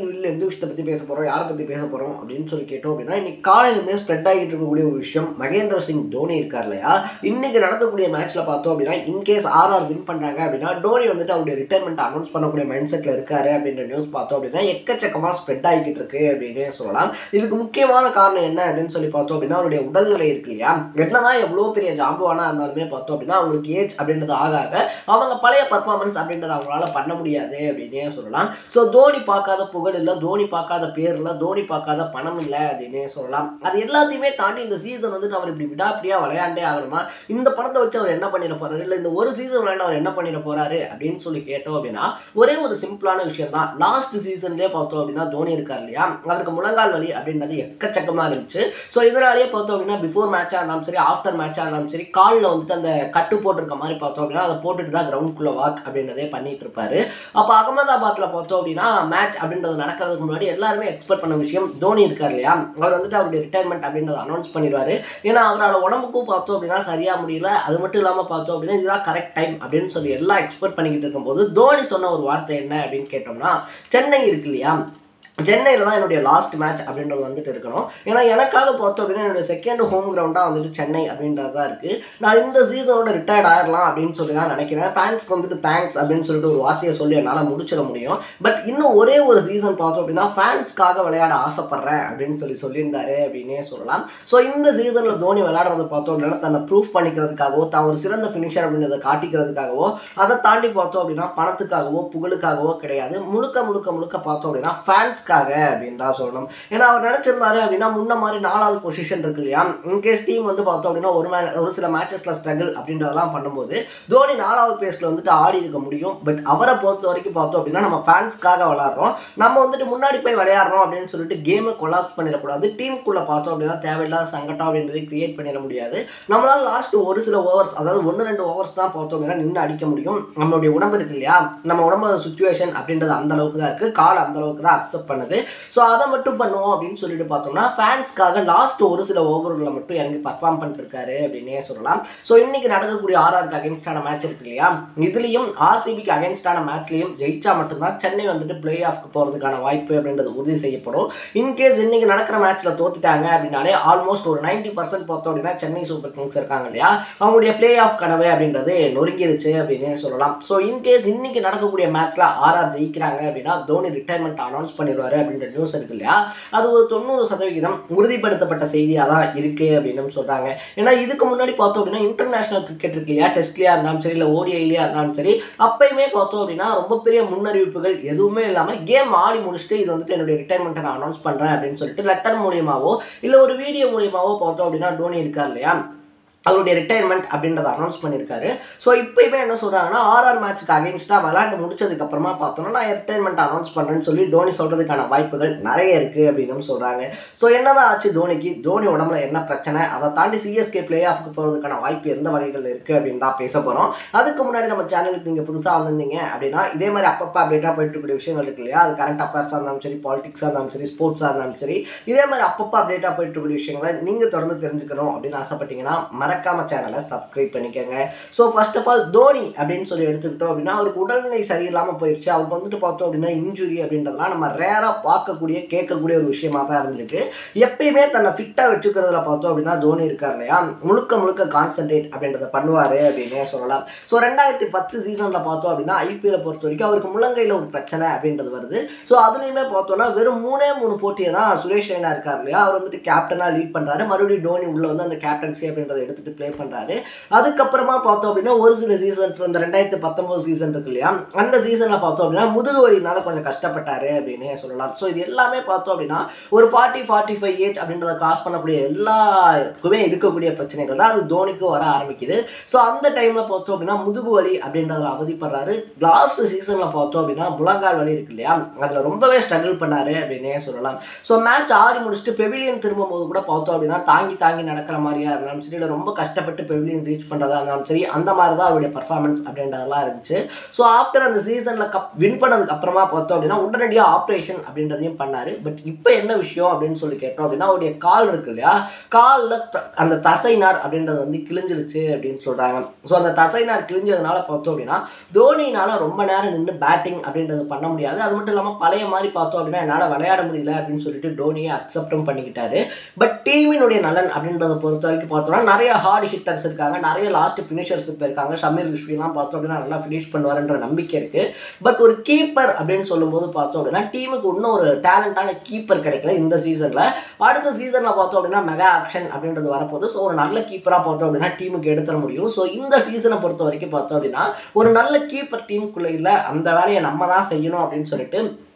இந்த வீடியோல எந்த விஷயத்தை பற்றி பேச போகிறோம், யாரை பற்றி பேச போகிறோம் அப்படின்னு சொல்லி கேட்டோம் அப்படின்னா, இன்னைக்கு காலையிலேருந்தே ஸ்ப்ரெட் ஆகிட்டு இருக்கக்கூடிய ஒரு விஷயம், மகேந்திர சிங் தோனி இருக்கார் இல்லையா, இன்னைக்கு நடக்கக்கூடிய மேட்ச்சில் பார்த்தோம் அப்படின்னா, இன்கேஸ் ஆர்ஆர் வின் பண்ணுறாங்க அப்படின்னா டோனி வந்துட்டு அவருடைய ரிட்டைர்மெண்ட் அனௌன்ஸ் பண்ணக்கூடிய மைண்ட் செட்டில் இருக்காரு அப்படின்ற நியூஸ் பார்த்தோம் அப்படின்னா எக்கச்சக்கமாக ஸ்ப்ரெட் ஆகிக்கிட்டு இருக்கு அப்படின்னு சொல்லலாம். இதுக்கு முக்கியமான காரணம் என்ன அப்படின்னு சொல்லி பார்த்தோம் அப்படின்னா, அவருடைய உடல்நிலை இருக்கு இல்லையா, என்னதான் எவ்வளோ பெரிய ஜாம்புவானா இருந்தாலுமே பார்த்தோம் அப்படின்னா அவங்களுக்கு ஏஜ் அப்படின்றது ஆக அவங்க பழைய பர்ஃபார்மன்ஸ் அப்படின்றத அவங்களால பண்ண முடியாது அப்படின்னே சொல்லலாம். ஸோ தோனி பார்க்காத புகழ் இல்லை, தோனி பார்க்காத பேர் இல்லை, தோனி பார்க்காத பணம் இல்லை அப்படின்னே சொல்லலாம். அது எல்லாத்தையுமே தாண்டி இந்த சீசன் வந்துட்டு அவர் இப்படி விடாப்பிடியா விளையாண்டே ஆகணுமா, இந்த பணத்தை வச்சு அவர் என்ன பண்ணிட போறாரு, இல்லை இந்த ஒரு சீசன் விளையாண்டு அவர் என்ன பண்ணிட போறாரு அப்படின்னு சொல்லி கேட்டோம் அப்படின்னா ஒரே ஒரு சிம்பிளான விஷயம் தான். லாஸ்ட் சீசன்லேயே பார்த்தோம் அப்படின்னா தோனி இருக்கார் இல்லையா, அவருக்கு முழங்கால் வலி அப்படின்றது எக்கச்சக்கமாக இருந்துச்சு. ஸோ இதனாலேயே பார்த்தோம் அப்படின்னா பிஃபோர் மேட்சாக இருந்தாலும் சரி, ஆஃப்டர் மேட்சாக இருந்தாலும் சரி, காலில் வந்துட்டு அந்த கட்டு போட்டிருக்க மாதிரி பார்த்தோம் அப்படின்னா அதை போட்டுட்டு தான் கிரவுண்டுக்குள்ளே வாக் அப்படின்றதே பண்ணிட்டு இருப்பாரு. அப்போ அகமதாபாத்ல பார்த்தோம் அப்படின்னா மேட்ச் அப்படின்றது நடக்கிறதுக்கு முன்னாடி எல்லாருமே எக்ஸ்பெக்ட் பண்ண விஷயம், தோனி இருக்கார் இல்லையா, அவர் வந்துட்டு அவருடைய ரிட்டைர்மெண்ட் அப்படின்றத அனௌன்ஸ் பண்ணிடுவாரு. ஏன்னா அவரால் உடம்புக்கும் பார்த்தோம் அப்படின்னா சரியா முடியல, அது மட்டும் இல்லாமல் பார்த்தோம் அப்படின்னா இதுதான் கரெக்ட் டைம் அப்படின்னு சொல்லி எல்லாம் எக்ஸ்பெக்ட் பண்ணிக்கிட்டு இருக்கும்போது தோனி சொன்ன ஒரு வார்த்தை என்ன அப்படின்னு கேட்டோம்னா, சென்னை இருக்கு இல்லையா, சென்னையில் தான் என்னுடைய லாஸ்ட் மேட்ச் அப்படின்றது வந்துட்டு இருக்கணும். ஏன்னா எனக்காக பார்த்தோம் அப்படின்னா என்னுடைய செகண்ட் ஹோம் கிரவுண்டாக வந்துட்டு சென்னை அப்படின்றது தான் இருக்குது. நான் இந்த சீசனோட ரிட்டையர்ட் ஆகிடலாம் அப்படின்னு சொல்லி தான் நினைக்கிறேன். ஃபேன்ஸ்க்கு வந்துட்டு தேங்க்ஸ் அப்படின்னு சொல்லிட்டு ஒரு வார்த்தையை சொல்லி என்னால் முடிச்சிட முடியும். பட் இன்னும் ஒரே ஒரு சீசன் பார்த்தோம் அப்படின்னா ஃபேன்ஸ்க்காக விளையாட ஆசைப்பட்றேன் அப்படின்னு சொல்லியிருந்தாரு அப்படின்னே சொல்லலாம். ஸோ இந்த சீசனில் தோனி விளையாடுறத பார்த்தோம் அப்படின்னா தன்னை ப்ரூஃப் பண்ணிக்கிறதுக்காகவோ, தான் ஒரு சிறந்த ஃபினிஷர் அப்படின்றத காட்டிக்கிறதுக்காகவோ, அதை தாண்டி பார்த்தோம் அப்படின்னா பணத்துக்காகவோ புகழுக்காகவோ கிடையாது. முழுக்க முழுக்க முழுக்க பார்த்தோம் அப்படின்னா ஃபேன்ஸ் அப்படின்னு தான் சொல்லணும். ஏன்னா அவர் நினைச்சிருந்தாரு அப்படின்னா முன்ன மாதிரி 4வது பொசிஷன் இருக்கு இல்லையா, இன்கேஸ் டீம் வந்து பார்த்தோம் அப்படின்னா ஒரு சில மேட்சஸ்ல ஸ்ட்ரகிள் அப்படின்றதெல்லாம் பண்ணும்போது தோனி 4வது பிளேஸ்ல வந்துட்டு ஆடி இருக்க முடியும். பட் அவரை பொறுத்த வரைக்கும் பார்த்தோம் அப்படின்னா நம்ம ஃபேன்ஸ்க்காக விளையாடுறோம், நம்ம வந்துட்டு முன்னாடி போய் விளையாடுறோம் அப்படின்னு சொல்லிட்டு கேமை கொலாப்ஸ் பண்ணிடக்கூடாது. டீமுக்குள்ள பார்த்தோம் அப்படின்னா தேவையில்லாத சங்கடம் அப்படின்றதை கிரியேட் பண்ணிட முடியாது. நம்மளால லாஸ்ட் ஒரு சில ஓவர்ஸ், அதாவது 1-2 ஓவர்ஸ் தான் பார்த்தோம் அப்படின்னா நின்று அடிக்க முடியும். நம்மளுடைய உடம்பு இருக்கு இல்லையா, நம்ம உடம்போட சுச்சுவேஷன் அப்படின்றது அந்த அளவுக்கு தான் இருக்கு, கால் அந்த அளவுக்கு தான் அக்செப்ட் பண்ணுது. ஸோ அதை மட்டும் பண்ணுவோம் அப்படின்னு சொல்லிட்டு பார்த்தோம்னா ஃபேன்ஸ்க்காக லாஸ்ட் ஒரு சில ஓவர்களை மட்டும் இறங்கி பர்ஃபார்ம் பண்ணிட்டு இருக்காரு அப்படின்னே சொல்லலாம். ஸோ இன்னைக்கு நடக்கக்கூடிய ஆர்ஆருக்கு அகேன்ஸ்டான மேட்ச் இருக்கு இல்லையா, இதுலையும் ஆர்சிபிக்கு அகேன்ஸ்டான மேட்ச்லையும் ஜெயிச்சா மட்டும்தான் சென்னை வந்துட்டு பிளே ஆஃப்க்கு போகிறதுக்கான வாய்ப்பு அப்படின்றது உறுதி செய்யப்படும். இன்கேஸ் இன்னைக்கு நடக்கிற மேட்ச்ல தோத்துட்டாங்க அப்படின்னாலே ஆல்மோஸ்ட் ஒரு 90% பார்த்தோம் அப்படின்னா சென்னை சூப்பர் கிங்ஸ் இருக்காங்க இல்லையா, அவங்களுடைய பிளே ஆஃப் கனவு அப்படின்றது நொறுங்கிருச்சு அப்படின்னே சொல்லலாம். ஸோ இன்கேஸ் இன்னைக்கு நடக்கக்கூடிய மேட்ச்ல ஆர்ஆர் ஜெயிக்கிறாங்க அப்படின்னா தோனி ரிட்டைர்மெண்ட் அனௌன்ஸ் பண்ணிடுவாரு அப்படின்ற நியூஸ் இருக்கு இல்லையா, அது ஒரு 90% உறுதிப்படுத்தப்பட்ட செய்தியாக தான் இருக்கு அப்படின்னு சொல்றாங்க. ஏன்னா இதுக்கு முன்னாடி பார்த்தோம் அப்படின்னா இன்டர்நேஷனல் கிரிக்கெட் இருக்கு இல்லையா, டெஸ்ட்லயா இருந்தாலும் சரி, இல்லை ஓடிஐலயா இருந்தாலும் சரி, அப்பயுமே பார்த்தோம் அப்படின்னா ரொம்ப பெரிய முன்னறிவிப்புகள் எதுவுமே இல்லாமல் கேம் ஆடி முடிச்சுட்டு இது வந்துட்டு என்னுடைய ரிட்டைர்மெண்ட்டை நான் அனௌன்ஸ் பண்றேன் அப்படின்னு சொல்லிட்டு லெட்டர் மூலியமாவோ இல்லை ஒரு வீடியோ மூலியமாவோ பார்த்தோம் அப்படின்னா டோனி இருக்கார் இல்லையா, அவருடைய ரிட்டையர்மெண்ட் அப்படின்றத அனௌன்ஸ் பண்ணியிருக்காரு. ஸோ இப்போயுமே என்ன சொல்கிறாங்கன்னா ஆர்ஆர் மேட்ச்சுக்கு அகேன்ஸ்டாக விளையாண்டு முடிச்சதுக்கு அப்புறமா பார்த்தோம்னா நான் ரிட்டையர்மெண்ட் அனௌன்ஸ் பண்ணுறேன்னு சொல்லி டோனி சொல்கிறதுக்கான வாய்ப்புகள் நிறைய இருக்குது அப்படின்னு சொல்கிறாங்க. ஸோ என்னதான் ஆச்சு தோனிக்கு, தோனி உடம்புல என்ன பிரச்சனை, அதை தாண்டி சிஎஸ்கே பிளே ஆஃப்க்கு போகிறதுக்கான வாய்ப்பு எந்த வகைகள் இருக்குது அப்படின்னு தான் பேச போகிறோம். அதுக்கு முன்னாடி நம்ம சேனலுக்கு நீங்கள் புதுசாக வந்திருந்தீங்க அப்படின்னா இதே மாதிரி அப்பப்போ அப்டேட்டாக போயிட்டு இருக்கக்கூடிய விஷயங்கள் இருக்கு இல்லையா, அது கரண்ட் அஃபேர்ஸாக இருந்தாலும் சரி, பாலிடிக்ஸாக இருந்தாலும் சரி, ஸ்போர்ட்ஸாக இருந்தாலும் சரி, இதே மாதிரி அப்பப்போ அப்டேட்டாக போயிட்டு இருக்கக்கூடிய விஷயங்களை நீங்கள் தொடர்ந்து தெரிஞ்சுக்கணும் அப்படின்னு ஆசைப்பட்டீங்கன்னா மறக்காம சேனலை சப்ஸ்கிரைப் பண்ணிக்கோங்க. So first of all Dhoni அப்படின்னு சொல்லி எடுத்துக்கிட்டோம் அப்படின்னா அவருக்கு உடல்நிலை சரியில்லாமல் போயிடுச்சு. அவருக்கு வந்துட்டு பார்த்தோம் அப்படின்னா இன்ஜுரி அப்படின்றதெல்லாம் நம்ம ரேராக பார்க்கக்கூடிய கேட்கக்கூடிய ஒரு விஷயமா தான் இருந்திருக்கு. எப்பயுமே தன்னை ஃபிட்டாக வச்சுக்கிறதுல பார்த்தோம் அப்படின்னா தோனி இருக்கார் இல்லையா, முழுக்க முழுக்க கான்சென்ட்ரேட் அப்படின்றத பண்ணுவார் அப்படின்னே சொல்லலாம். ஸோ 2010 சீசனில் பார்த்தோம் அப்படின்னா ஐபிஎல்லை பொறுத்த வரைக்கும் அவருக்கு முழங்கையில் ஒரு பிரச்சனை அப்படின்றது வருது. ஸோ அதுலேயுமே பார்த்தோம்னா வெறும் 3 போட்டியை தான் சுரேஷ் ரெய்னா இருக்கார் இல்லையா, அவர் வந்துட்டு கேப்டனாக லீட் பண்ணுறாரு. மறுபடியும் டோனி உள்ள வந்து அந்த கேப்டன்சி அப்படின்றத எடுத்துட்டு பிளே பண்றாரு. அதுக்கப்புறமா பார்த்தோம் அப்படின்னா ஒரு சில சீசன்ஸ் இந்த 2019 சீசன் இருக்கு இல்லையா, அந்த சீசன்ல பார்த்தோம் அப்படின்னா முதுகு வலினால கொஞ்சம் கஷ்டப்பட்டாரு அப்படின்னே சொல்லலாம். ஸோ இது எல்லாமே பார்த்தோம் அப்படின்னா ஒரு 40-45 ஏஜ் அப்படின்றத கிராஸ் பண்ணக்கூடிய எல்லாருக்குமே இருக்கக்கூடிய பிரச்சனைகள் தான் அது தோனிக்கும் வர ஆரம்பிக்குது. ஸோ அந்த டைம்ல பார்த்தோம் அப்படின்னா முதுகு வலி அப்படின்றத அவதிப்படுறாரு. லாஸ்ட் சீசன்ல பார்த்தோம் அப்படின்னா முழங்கால் வலி இருக்கு இல்லையா, அதுல ரொம்பவே ஸ்ட்ரகிள் பண்ணாரு அப்படின்னே சொல்லலாம். ஸோ மேட்ச் ஆடி முடிச்சுட்டு பெவிலியன் திரும்பும் போது கூட பார்த்தோம் அப்படின்னா தாங்கி நடக்கிற மாதிரியா இருந்தாலும் சரி, இல்லை ரொம்ப ரொம்ப கஷ்டப்பட்டு பெவிலியன் ரீச் பண்ணுறதா இருந்தாலும் சரி, அந்த மாதிரி தான் அவருடைய பர்ஃபார்மன்ஸ் அப்படின்றதெல்லாம் இருந்துச்சு. ஸோ ஆஃப்டர் அந்த சீசனில் வின் பண்ணதுக்கு அப்புறமா பார்த்தோம் அப்படின்னா உடனடியாக ஆப்ரேஷன் அப்படின்றதையும் பண்ணார். பட் இப்போ என்ன விஷயம் அப்படின்னு சொல்லி கேட்டோம் அப்படின்னா, அவருடைய கால் இருக்கு இல்லையா, காலில் அந்த தசைநார் அப்படின்றது வந்து கிழிஞ்சிருச்சு அப்படின்னு சொல்கிறாங்க. ஸோ அந்த தசைநார் கிழிஞ்சதுனால பார்த்தோம் அப்படின்னா தோனியினால ரொம்ப நேரம் நின்று பேட்டிங் அப்படின்றது பண்ண முடியாது. அது மட்டும் இல்லாமல் பழைய மாதிரி பார்த்தோம் அப்படின்னா என்னால் விளையாட முடியல அப்படின்னு சொல்லிட்டு டோனியை அக்செப்டும் பண்ணிக்கிட்டாரு. பட் டீமினுடைய நலன் அப்படின்றத பொறுத்த வரைக்கும் பார்த்தோம்னா நிறைய ஹார்ட் ஹிட்டர்ஸ் இருக்காங்க, நிறைய லாஸ்ட் ஃபினிஷர்ஸ் இப்போ இருக்காங்க. ஷமீர் ரிஷ்விலாம் பார்த்தோம் அப்படின்னா நல்லா ஃபினிஷ் பண்ணுவாருன்ற நம்பிக்கை இருக்குது. பட் ஒரு கீப்பர் அப்படின்னு சொல்லும்போது பார்த்தோம் அப்படின்னா டீமுக்கு இன்னும் ஒரு டேலண்டான கீப்பர் கிடைக்கல இந்த சீசனில். அடுத்த சீசனில் பார்த்தோம் அப்படின்னா மெகா ஆக்ஷன் அப்படின்றது வரப்போகுது. ஸோ ஒரு நல்ல கீப்பராக பார்த்தோம் அப்படின்னா டீமுக்கு எடுத்துட முடியும். ஸோ இந்த சீசனை பொறுத்த வரைக்கும் பார்த்தோம் அப்படின்னா ஒரு நல்ல கீப்பர் டீமுக்குள்ளே இல்லை, அந்த வேலையை நம்ம தான் செய்யணும் அப்படின்னு சொல்லிட்டு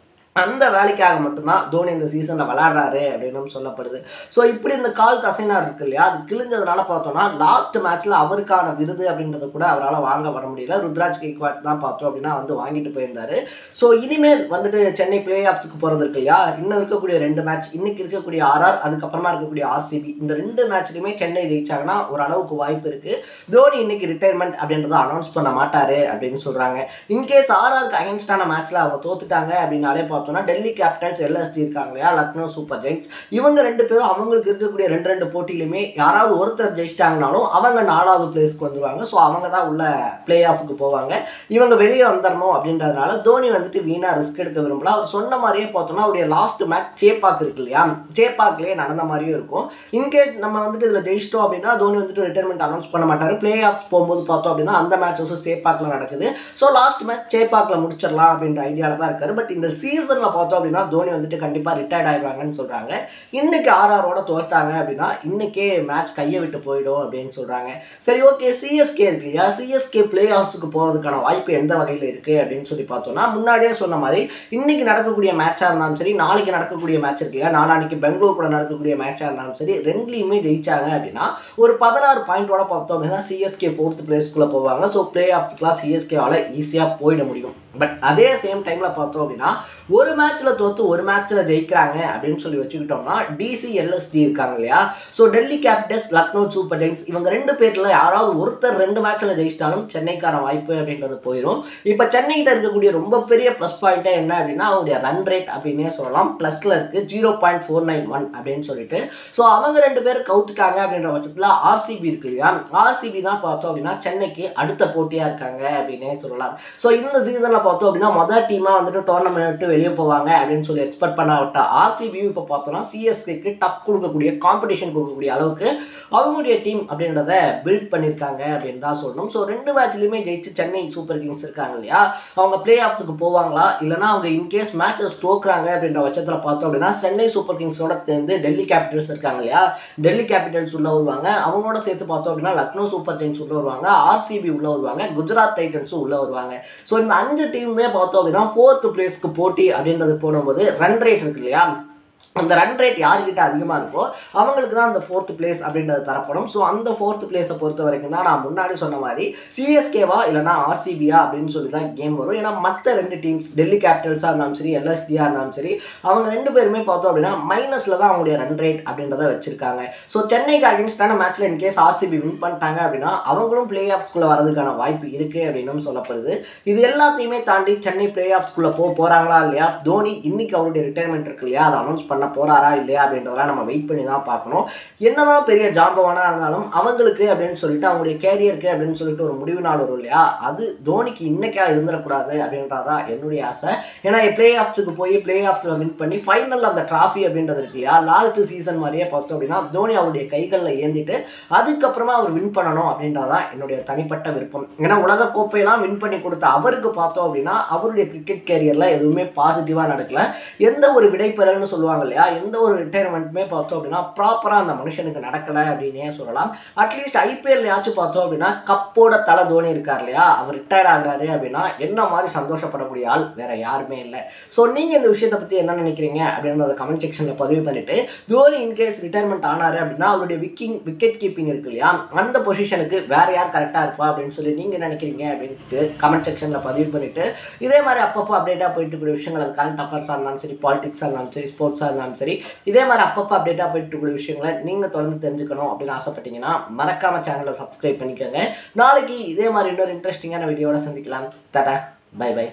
அந்த வேலைக்காக மட்டும்தான் தோனி இந்த சீசனில் விளையாடுறாரு அப்படின்னு சொல்லப்படுது. ஸோ இப்படி இந்த கால் தசைனார் இருக்கு இல்லையா, அது கிழிஞ்சதுனால பார்த்தோம்னா லாஸ்ட் மேட்ச்சில் அவருக்கான விருது அப்படின்றது கூட அவரால் வாங்க வர முடியல. ருத்ராஜ் கெய்க்வாட் தான் பார்த்தோம் அப்படின்னா வந்து வாங்கிட்டு போயிருந்தாரு. ஸோ இனிமேல் வந்துட்டு சென்னை பிளே ஆஃப்ஸுக்கு போகிறது இருக்கு இல்லையா, இன்னும் இருக்கக்கூடிய 2 மேட்ச், இன்னைக்கு இருக்கக்கூடிய ஆர்ஆர், அதுக்கப்புறமா இருக்கக்கூடிய ஆர்சிபி, இந்த 2 மேட்ச்லையுமே சென்னை ஜெயிச்சாங்கன்னா ஒரு அளவுக்கு வாய்ப்பு இருக்குது. தோனி இன்னைக்கு ரிட்டையர்மெண்ட் அப்படின்றத அனௌன்ஸ் பண்ண மாட்டாரு அப்படின்னு சொல்கிறாங்க. இன்கேஸ் ஆர்ஆருக்கு அகேன்ஸ்டான மேட்ச்சில் அவங்க தோத்துட்டாங்க அப்படின்னாலே டெல்லி கேபிட்டல்ஸ் எல்எஸ்டி இருக்காங்க இல்லையா, லக்னோ சூப்பர் ஜெயின்ஸ், இவங்க 2 பேரும் அவங்களுக்கு இருக்கக்கூடிய 2 போட்டியிலுமே யாராவது ஒருத்தர் ஜெயிச்சிட்டாங்கனாலும் அவங்க 4வது பிளேஸ்க்கு வந்துருவாங்க. ஸோ அவங்க தான் உள்ள பிளே ஆஃபுக்கு போவாங்க. இவங்க வெளியே வந்துடணும் அப்படின்றதுனால தோனி வந்துட்டு வீணா ரிஸ்க் எடுக்க விரும்பல. அவர் சொன்ன மாதிரியே பார்த்தோம்னா அவருடைய லாஸ்ட் மேட்ச் சேப்பாக் இருக்கு இல்லையா, சேப்பாக்லேயே நடந்த மாதிரியும் இருக்கும். இன்கேஸ் நம்ம வந்துட்டு இதில் ஜெயிச்சிட்டோம் அப்படின்னா தோனி வந்துட்டு ரிட்டைர்மெண்ட் அனௌன்ஸ் பண்ண மாட்டார். பிளே ஆஃப்ஸ் போகும்போது பார்த்தோம் அப்படின்னா அந்த மேட்ச் வந்து சேப்பாக்கில் நடக்குது. ஸோ லாஸ்ட் மேட்ச் சேப்பாக்கில் முடிச்சிடலாம் அப்படின்ற ஐடியாவில் தான் இருக்காரு. பட் இந்த சீசனில் பார்த்தோம் அப்படின்னா தோனி வந்துட்டு கண்டிப்பாக ரிட்டையர்ட் ஆயிடுவாங்கன்னு சொல்கிறாங்க. இன்னைக்கு ஆர்ஆரோட தோற்றாங்க அப்படின்னா இன்னைக்கே மேட்ச் கையை விட்டு போயிடும் அப்படின்னு சொல்கிறாங்க. சரி, ஓகே, சிஎஸ்கே இருக்கு இல்லையா, சிஎஸ்கே பிளே ஆஃப்ஸுக்கு போகிறதுக்கான வாய்ப்பு எந்த வகையில் இருக்குது அப்படின்னு சொல்லி பார்த்தோம்னா, முன்னாடியே சொன்ன மாதிரி இன்னைக்கு நடக்கக்கூடிய மேட்சாக இருந்தாலும் சரி, நாளைக்கு நடக்கக்கூடிய மேட்ச் இருக்கு இல்லையா, நாளைக்கு பெங்களூர் கூட நடக்கக்கூடிய மேட்சாக இருந்தாலும் சரி, 2லையுமே ஜெயிச்சாங்க அப்படின்னா ஒரு 16 பாயிண்டோட பார்த்தோம் அப்படின்னா சிஎஸ்கே 4th பிளேஸ்க்குள்ளே போவாங்க. ஸோ பிளே ஆஃப்ஸ்க்குலாம் சிஎஸ்கேவால் ஈஸியாக போயிட முடியும். பட் அதே சேம் டைமில் பார்த்தோம் அப்படின்னா ஒரு மேட்ச்சில் தோற்று ஒரு மேட்ச்சில் ஜெயிக்கிறாங்க அப்படின்னு சொல்லி வச்சுக்கிட்டோம்னா டிசி எல்எஸ்டி இருக்காங்க இல்லையா, so Delhi Capitals, Lucknow Super Giants, இவங்க 2 பேரில் யாராவது ஒருத்தர் 2 மேட்ச்சில் ஜெயிச்சிட்டாலும் சென்னைக்கான வாய்ப்பு அப்படின்றது போயிடும். இப்போ சென்னைகிட்ட இருக்கக்கூடிய ரொம்ப பெரிய ப்ளஸ் பாயிண்ட்டே என்ன அப்படின்னா அவங்களுடைய ரன் ரேட் அப்படின்னே சொல்லலாம். ப்ளஸில் இருக்குது 0.491 அப்படின்னு சொல்லிட்டு. ஸோ அவங்க 2 பேர் கவுத்துட்டாங்க அப்படின்ற பட்சத்தில் ஆர்சிபி இருக்கு இல்லையா, ஆர்சிபி தான் பார்த்தோம் அப்படின்னா சென்னைக்கு அடுத்த போட்டியாக இருக்காங்க அப்படின்னே சொல்லலாம். ஸோ இந்த சீசனில் பார்த்தோம் அப்படின்னா மொதல் டீமாக வந்துட்டு டோர்னமெண்ட் விட்டு வெளியே போவாங்க அப்படின்னு சொல்லி எக்ஸ்பெக்ட் பண்ண விட்ட ஆர்சிபியும் இப்போ பார்த்தோம்னா சிஎஸ்கேக்கு டஃப் கொடுக்கக்கூடிய, காம்படிஷன் கொடுக்கக்கூடிய அளவுக்கு அவங்களுடைய டீம் அப்படின்றத பில்ட் பண்ணியிருக்காங்க அப்படின்னு தான் சொல்லணும். ஸோ 2 மேட்ச்லையுமே ஜெயிச்சு சென்னை சூப்பர் கிங்ஸ் இருக்காங்க இல்லையா, அவங்க பிளே ஆஃப்ஸுக்கு போவாங்களா, இல்லைனா அவங்க இன்கேஸ் மேட்சஸ் தோக்குறாங்க அப்படின்ற பட்சத்தில் பார்த்தோம் அப்படின்னா சென்னை சூப்பர் கிங்ஸோட சேர்ந்து டெல்லி கேபிட்டல்ஸ் இருக்காங்க இல்லையா, டெல்லி கேபிட்டல்ஸ் உள்ள வருவாங்க. அவங்களோட சேர்த்து பார்த்தோம் அப்படின்னா லக்னோ சூப்பர் ஜெயின்ஸ் உள்ள வருவாங்க, ஆர்சிபி உள்ள வருவாங்க, குஜராத் டைட்டன்ஸும் உள்ள வருவாங்க. ஸோ இந்த 5 டீமுமே பார்த்தோம் அப்படின்னா 4th பிளேஸ்க்கு போட்டி அப்படின்றது போடும்போது ரன் ரேட் இருக்கு இல்லையா, அந்த ரன் ரேட் யார்கிட்ட அதிகமாக இருக்கோ அவங்களுக்கு தான் அந்த 4th பிளேஸ் அப்படின்றது தரப்படும். ஸோ அந்த 4th பிளேஸை பொறுத்த வரைக்கும் தான் நான் முன்னாடி சொன்ன மாதிரி சிஎஸ்கேவா இல்லைனா ஆர்சிபியா அப்படின்னு சொல்லி தான் கேம் வரும். ஏன்னா மற்ற 2 டீம்ஸ் டெல்லி கேபிட்டல்ஸாக இருந்தாலும் சரி, எல்எஸ்டியாக இருந்தாலும் சரி, அவங்க 2 பேருமே பார்த்தோம் அப்படின்னா மைனஸில் தான் அவங்களுடைய ரன் ரேட் அப்படின்றத வச்சிருக்காங்க. ஸோ சென்னைக்கு அகேன்ஸ்டான மேட்ச்சில் இன்கேஸ் ஆர்சிபி வின் பண்ணிட்டாங்க அப்படின்னா அவங்களும் பிளே ஆஃப்ஸ்குள்ளே வரதுக்கான வாய்ப்பு இருக்குது அப்படின்னு சொல்லப்படுது. இது எல்லாத்தையுமே தாண்டி சென்னை பிளே ஆஃப்ஸ்குள்ளே போகிறாங்களா இல்லையா, தோனி இன்னைக்கு அவருடைய ரிட்டையர்மெண்ட் இருக்கு இல்லையா அதை அனௌன்ஸ் பண்ண போறாரா இல்லையா அப்படின்றதெல்லாம் நம்ம வெயிட் பண்ணி தான் பார்க்கணும். என்னதான் பெரிய ஜாம்பவானா இருந்தாலும் அவங்களுக்கு அப்படின்னு சொல்லிட்டு அவங்களுடைய கேரியருக்கு அப்படின்னு சொல்லிட்டு ஒரு முடிவு நாள் வரும் இல்லையா, அது தோனிக்கு இன்னைக்கா இருந்துடக்கூடாது அப்படின்றதான் என்னுடைய ஆசை. ஏன்னா பிளே ஆஃப்ஸுக்கு போய் பிளே ஆஃப்ஸில் வின் பண்ணி ஃபைனல் அந்த டிராஃபி அப்படின்றது இருக்கு இல்லையா, லாஸ்ட் சீசன் மாதிரியே பார்த்தோம் அப்படின்னா தோனி அவருடைய கைகளில் ஏந்திட்டு அதுக்கப்புறமா அவர் வின் பண்ணணும் அப்படின்றதான் என்னுடைய தனிப்பட்ட விருப்பம். ஏன்னா உலக கோப்பையெல்லாம் வின் பண்ணி கொடுத்த அவருக்கு பார்த்தோம் அப்படின்னா அவருடைய கிரிக்கெட் கேரியரில் எதுவுமே பாசிட்டிவாக நடக்கல. எந்த ஒரு விடைபெறல்னு சொல்லுவாங்க இல்லையா, எந்த ஒரு ரிட்டையர்மெண்ட்டுமே பார்த்தோம் அப்படின்னா ப்ராப்பராக அந்த மனுஷனுக்கு நடக்கலை அப்படின்னே சொல்லலாம். அட்லீஸ்ட் ஐபிஎல்லையாச்சும் பார்த்தோம் அப்படின்னா கப்போட தலை தோனி இருக்கார் இல்லையா, அவர் ரிட்டையர்ட் ஆகிறாரு அப்படின்னா என்ன மாதிரி சந்தோஷப்படக்கூடிய ஆள் வேற யாருமே இல்லை. ஸோ நீங்கள் இந்த விஷயத்தை பற்றி என்ன நினைக்கிறீங்க அப்படின்றத கமெண்ட் செக்ஷனில் பதிவு பண்ணிட்டு, தோனி இன்கேஸ் ரிட்டையர்மெண்ட் ஆனார் அப்படின்னா அவருடைய விக்கெட் கீப்பிங் இருக்கு இல்லையா, அந்த பொசிஷனுக்கு வேற யார் கரெக்டாக இருப்பா அப்படின்னு சொல்லி நீங்கள் நினைக்கிறீங்க அப்படின்ட்டு கமெண்ட் செக்ஷனில் பதிவு பண்ணிட்டு, இதே மாதிரி அப்பப்போ அப்டேட்டாக போயிட்டு இருக்கிற விஷயங்கள், அது கரண்ட் அஃபேர்ஸாக இருந்தாலும் சரி, பாலிடிக்ஸாக இருந்தாலும் சரி, ஸ்போர்ட்ஸாக இருந்தாலும் விஷயங்களாலும் சரி, இதே மாதிரி அப்பப்போ அப்டேட்டாக போயிட்டு இருக்கக்கூடிய விஷயங்களை நீங்கள் தொடர்ந்து தெரிஞ்சுக்கணும் அப்படின்னு ஆசைப்பட்டீங்கன்னா மறக்காம சேனலை சப்ஸ்கிரைப் பண்ணிக்கோங்க. நாளைக்கு இதே மாதிரி இன்னொரு இன்ட்ரெஸ்டிங்கான வீடியோட சந்திக்கலாம். டாடா, பை பை.